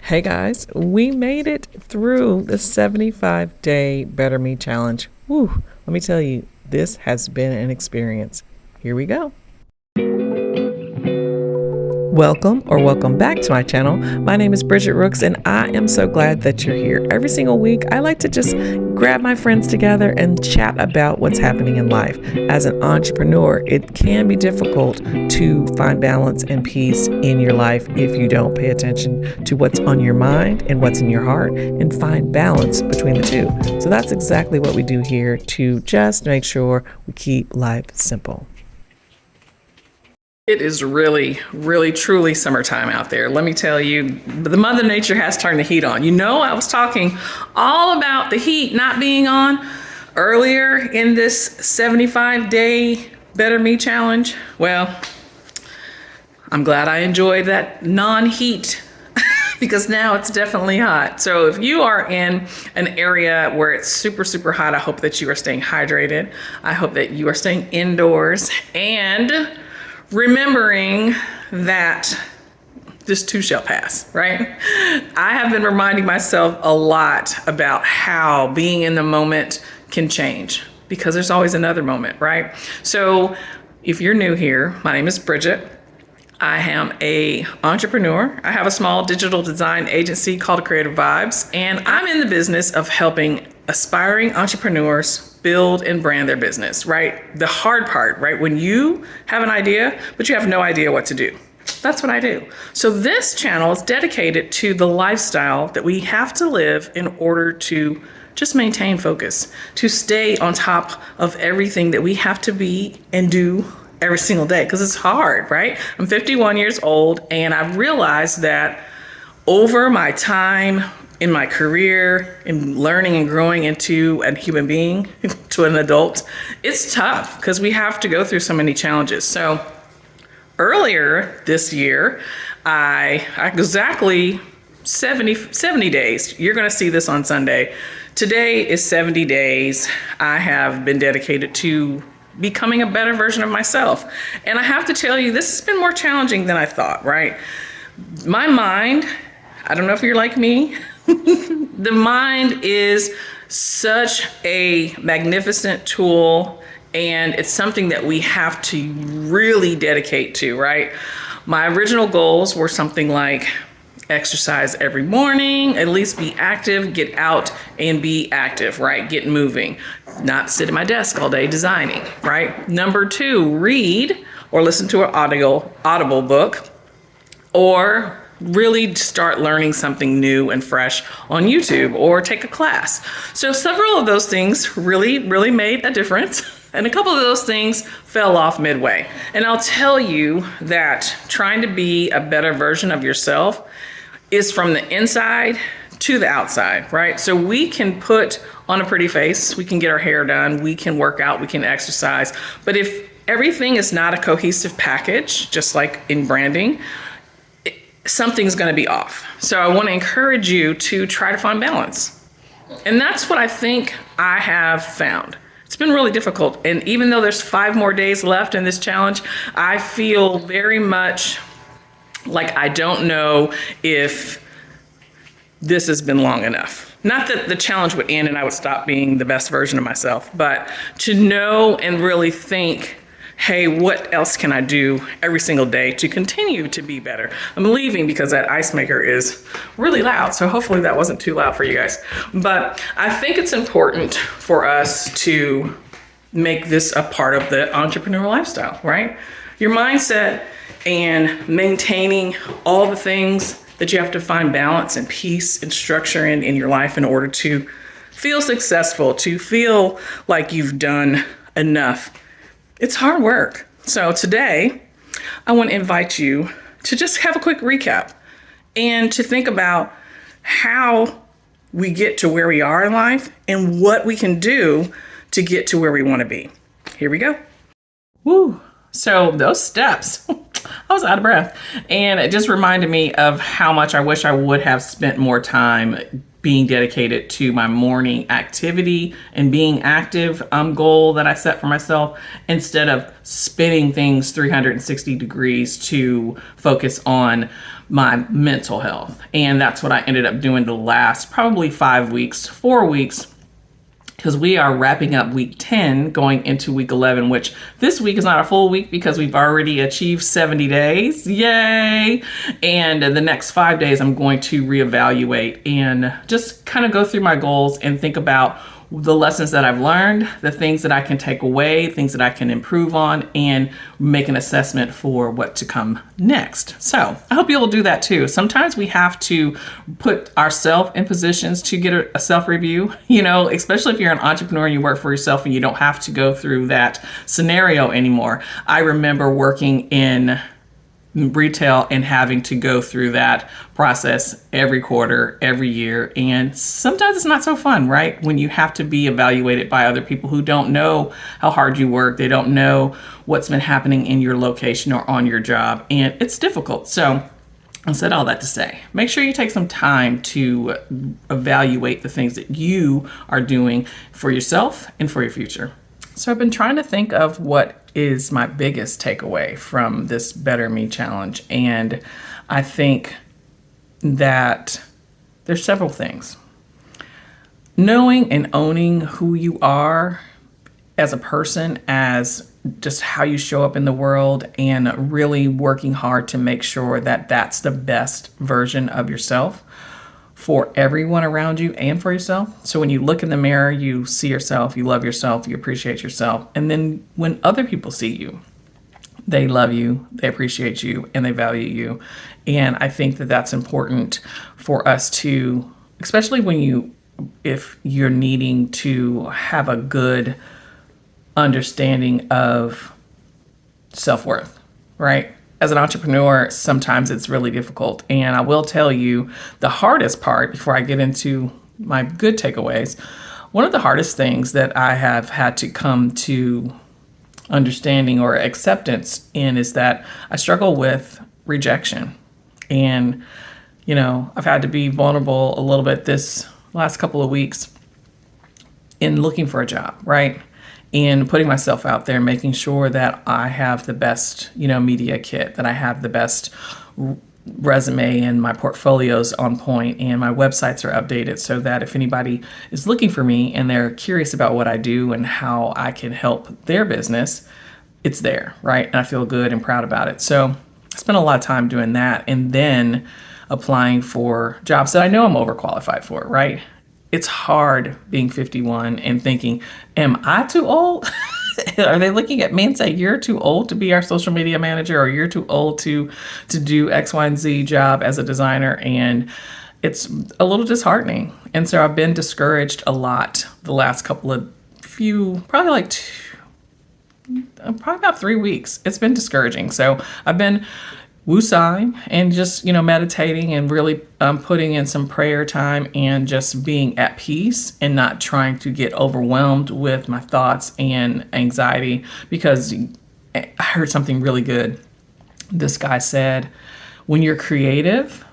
Hey guys, we made it through the 75-day Better Me Challenge. Woo, let me tell you, this has been an experience. Here we go. Welcome back to my channel. My name is Bridget Rooks, and I am so glad that you're here. Every single week, I like to just grab my friends together and chat about what's happening in life. As an entrepreneur, it can be difficult to find balance and peace in your life if you don't pay attention to what's on your mind and what's in your heart and find balance between the two. So that's exactly what we do here to just make sure we keep life simple. It is really, truly summertime out there. Let me tell you, the Mother Nature has turned the heat on. You know, I was talking all about the heat not being on earlier in this 75-day Better Me Challenge. Well, I'm glad I enjoyed that non-heat because now it's definitely hot. So if you are in an area where it's super hot, I hope that you are staying hydrated. I hope that you are staying indoors and remembering that this too shall pass, right? I have been reminding myself a lot about how being in the moment can change because there's always another moment, right? So if you're new here, my name is Bridget. I am an entrepreneur. I have a small digital design agency called Creative Vibes, and I'm in the business of helping aspiring entrepreneurs build and brand their business, right? The hard part, right? When you have an idea, but you have no idea what to do. That's what I do. So this channel is dedicated to the lifestyle that we have to live in order to just maintain focus, to stay on top of everything that we have to be and do every single day, because it's hard, right? I'm 51 years old, and I've realized that over my time in my career, in learning and growing into a human being, to an adult, it's tough because we have to go through so many challenges. So earlier this year, I exactly 70 days, you're gonna see this on Sunday. Today is 70 days I have been dedicated to becoming a better version of myself. And I have to tell you, this has been more challenging than I thought, right? My mind, I don't know if you're like me, the mind is such a magnificent tool, and it's something that we have to really dedicate to, right? My original goals were something like exercise every morning, at least be active, get out and be active, right? Get moving, not sit at my desk all day designing, right? Number 2, read or listen to an audible book, or really start learning something new and fresh on YouTube or take a class. So several of those things really made a difference. And a couple of those things fell off midway. And I'll tell you that trying to be a better version of yourself is from the inside to the outside, right? So we can put on a pretty face, we can get our hair done, we can work out, we can exercise. But if everything is not a cohesive package, just like in branding, something's gonna be off. So I wanna encourage you to try to find balance. And that's what I think I have found. It's been really difficult. And even though there's 5 more days left in this challenge, I feel very much like I don't know if this has been long enough. Not that the challenge would end and I would stop being the best version of myself, but to know and really think, hey, what else can I do every single day to continue to be better? I'm leaving because that ice maker is really loud, so hopefully that wasn't too loud for you guys. But I think it's important for us to make this a part of the entrepreneurial lifestyle, right? Your mindset and maintaining all the things that you have to find balance and peace and structure in your life in order to feel successful, to feel like you've done enough. It's hard work. So today, I want to invite you to just have a quick recap and to think about how we get to where we are in life and what we can do to get to where we want to be. Here we go. Woo. So those steps, I was out of breath. And it just reminded me of how much I wish I would have spent more time being dedicated to my morning activity and being active goal that I set for myself, instead of spinning things 360 degrees to focus on my mental health. And that's what I ended up doing the last probably 4 weeks, because we are wrapping up week 10 going into week 11, which this week is not a full week because we've already achieved 70 days. Yay. And the next 5 days, I'm going to reevaluate and just kind of go through my goals and think about the lessons that I've learned, the things that I can take away, things that I can improve on, and make an assessment for what to come next. So I hope you'll do that too. Sometimes we have to put ourselves in positions to get a self-review, especially if you're an entrepreneur and you work for yourself and you don't have to go through that scenario anymore. I remember working in retail and having to go through that process every quarter, every year. And sometimes it's not so fun, right? When you have to be evaluated by other people who don't know how hard you work. They don't know what's been happening in your location or on your job. And it's difficult. So I said all that to say, make sure you take some time to evaluate the things that you are doing for yourself and for your future. So I've been trying to think of what is my biggest takeaway from this Better Me Challenge. And I think that there's several things. Knowing and owning who you are as a person, as just how you show up in the world, and really working hard to make sure that that's the best version of yourself for everyone around you and for yourself. So when you look in the mirror, you see yourself, you love yourself, you appreciate yourself. And then when other people see you, they love you, they appreciate you, and they value you. And I think that that's important for us to, especially if you're needing to have a good understanding of self-worth, right? As an entrepreneur, sometimes it's really difficult. And I will tell you the hardest part before I get into my good takeaways. One of the hardest things that I have had to come to understanding or acceptance in is that I struggle with rejection. And, I've had to be vulnerable a little bit this last couple of weeks in looking for a job, right? And putting myself out there, making sure that I have the best, media kit, that I have the best resume and my portfolio's on point and my websites are updated so that if anybody is looking for me and they're curious about what I do and how I can help their business, it's there, right? And I feel good and proud about it. So I spent a lot of time doing that and then applying for jobs that I know I'm overqualified for, right? It's hard being 51 and thinking, am I too old? Are they looking at me and say, you're too old to be our social media manager, or you're too old to do X, Y, and Z job as a designer? And it's a little disheartening. And so I've been discouraged a lot the last probably about 3 weeks. It's been discouraging. So I've been woosahing and just, meditating and really putting in some prayer time and just being at peace and not trying to get overwhelmed with my thoughts and anxiety, because I heard something really good. This guy said, when you're creative,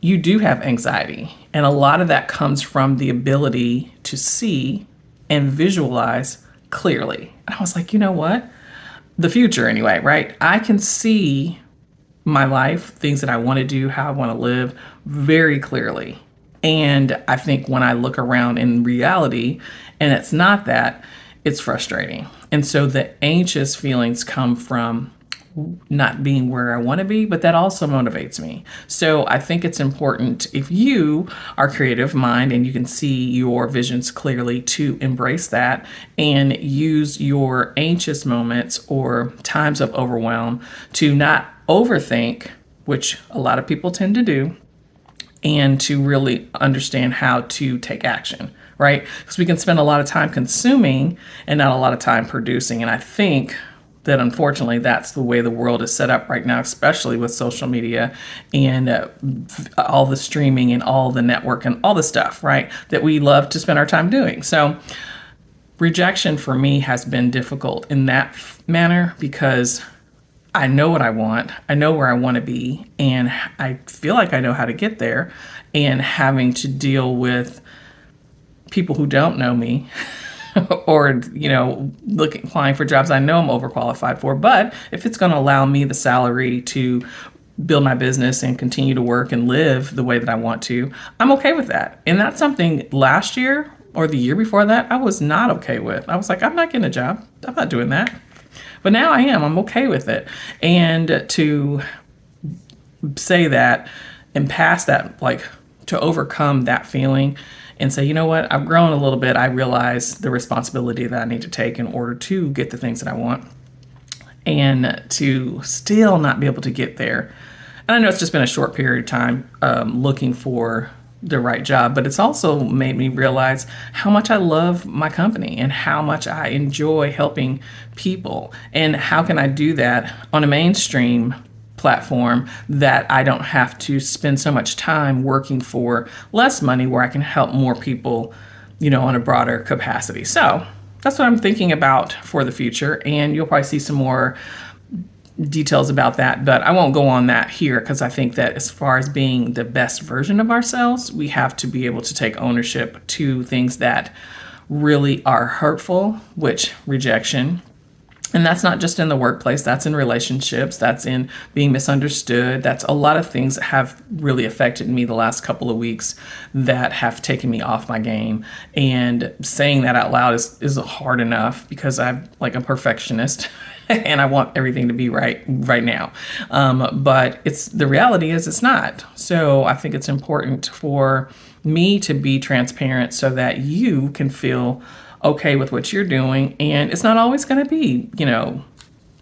you do have anxiety. And a lot of that comes from the ability to see and visualize clearly. And I was like, you know what? The future anyway, right? I can see my life, things that I want to do, how I want to live very clearly. And I think when I look around in reality and it's not that, it's frustrating. And so the anxious feelings come from not being where I want to be, but that also motivates me. So I think it's important, if you are creative mind and you can see your visions clearly, to embrace that and use your anxious moments or times of overwhelm to not overthink, which a lot of people tend to do, and to really understand how to take action, right? Because we can spend a lot of time consuming and not a lot of time producing. And I think that unfortunately that's the way the world is set up right now, especially with social media and all the streaming and all the network and all the stuff, right, that we love to spend our time doing. So rejection for me has been difficult in that manner because I know what I want. I know where I want to be. And I feel like I know how to get there. And having to deal with people who don't know me or, applying for jobs I know I'm overqualified for. But if it's going to allow me the salary to build my business and continue to work and live the way that I want to, I'm okay with that. And that's something last year or the year before that, I was not okay with. I was like, I'm not getting a job. I'm not doing that. But now I am. I'm okay with it. And to say that and pass that, like to overcome that feeling and say, you know what, I've grown a little bit. I realize the responsibility that I need to take in order to get the things that I want, and to still not be able to get there. And I know it's just been a short period of time looking for the right job, but it's also made me realize how much I love my company and how much I enjoy helping people. And how can I do that on a mainstream platform that I don't have to spend so much time working for less money, where I can help more people, on a broader capacity. So that's what I'm thinking about for the future. And you'll probably see some more details about that, but I won't go on that here, because I think that as far as being the best version of ourselves, we have to be able to take ownership to things that really are hurtful, which rejection. And that's not just in the workplace, that's in relationships, that's in being misunderstood. That's a lot of things that have really affected me the last couple of weeks that have taken me off my game. And saying that out loud is hard enough, because I'm like a perfectionist and I want everything to be right now. But the reality is it's not. So I think it's important for me to be transparent so that you can feel okay with what you're doing. And it's not always going to be,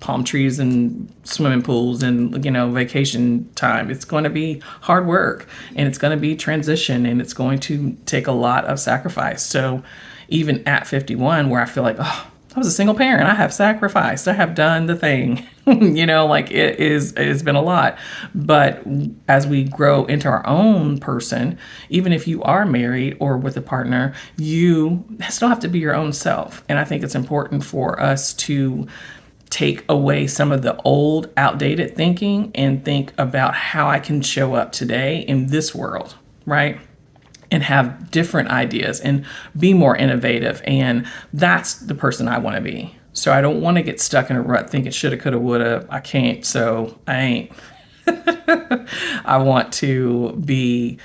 palm trees and swimming pools and, vacation time. It's going to be hard work, and it's going to be transition, and it's going to take a lot of sacrifice. So even at 51, where I feel like, I was a single parent, I have sacrificed, I have done the thing, it's been a lot. But as we grow into our own person, even if you are married or with a partner, you still have to be your own self. And I think it's important for us to take away some of the old, outdated thinking and think about how I can show up today in this world, right? And have different ideas and be more innovative. And that's the person I want to be. So I don't want to get stuck in a rut thinking shoulda, coulda, woulda. I can't, so I ain't. I want to be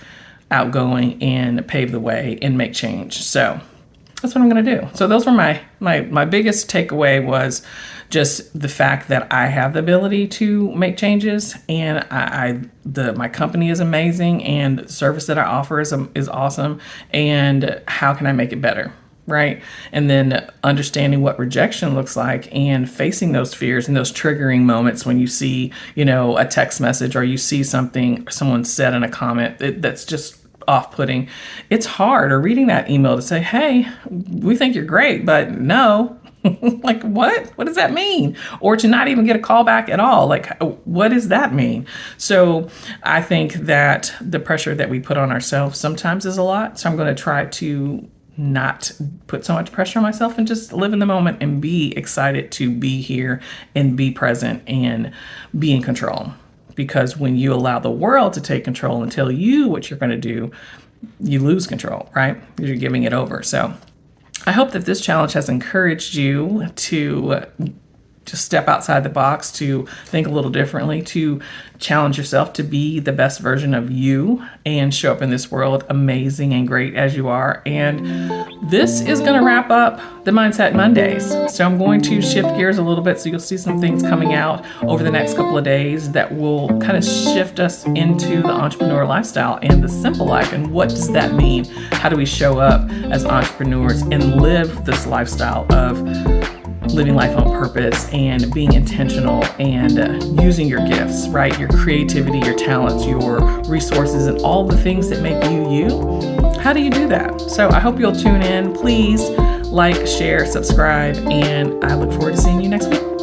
outgoing and pave the way and make change. So that's what I'm going to do. So those were my biggest takeaway, was just the fact that I have the ability to make changes, and my company is amazing, and the service that I offer is awesome. And how can I make it better? Right. And then understanding what rejection looks like, and facing those fears and those triggering moments when you see, a text message, or you see something someone said in a comment that's just off-putting. It's hard, or reading that email to say, hey, we think you're great, but no. Like, what does that mean? Or to not even get a call back at all. Like, what does that mean? So I think that the pressure that we put on ourselves sometimes is a lot. So I'm going to try to not put so much pressure on myself and just live in the moment and be excited to be here and be present and be in control. Because when you allow the world to take control and tell you what you're going to do, you lose control, right? You're giving it over. So I hope that this challenge has encouraged you to just step outside the box, to think a little differently, to challenge yourself to be the best version of you and show up in this world amazing and great as you are. And this is going to wrap up the Mindset Mondays. So I'm going to shift gears a little bit. So you'll see some things coming out over the next couple of days that will kind of shift us into the entrepreneur lifestyle and the simple life. And what does that mean? How do we show up as entrepreneurs and live this lifestyle of living life on purpose and being intentional and using your gifts, right? Your creativity, your talents, your resources, and all the things that make you you. How do you do that? So I hope you'll tune in. Please like, share, subscribe, and I look forward to seeing you next week.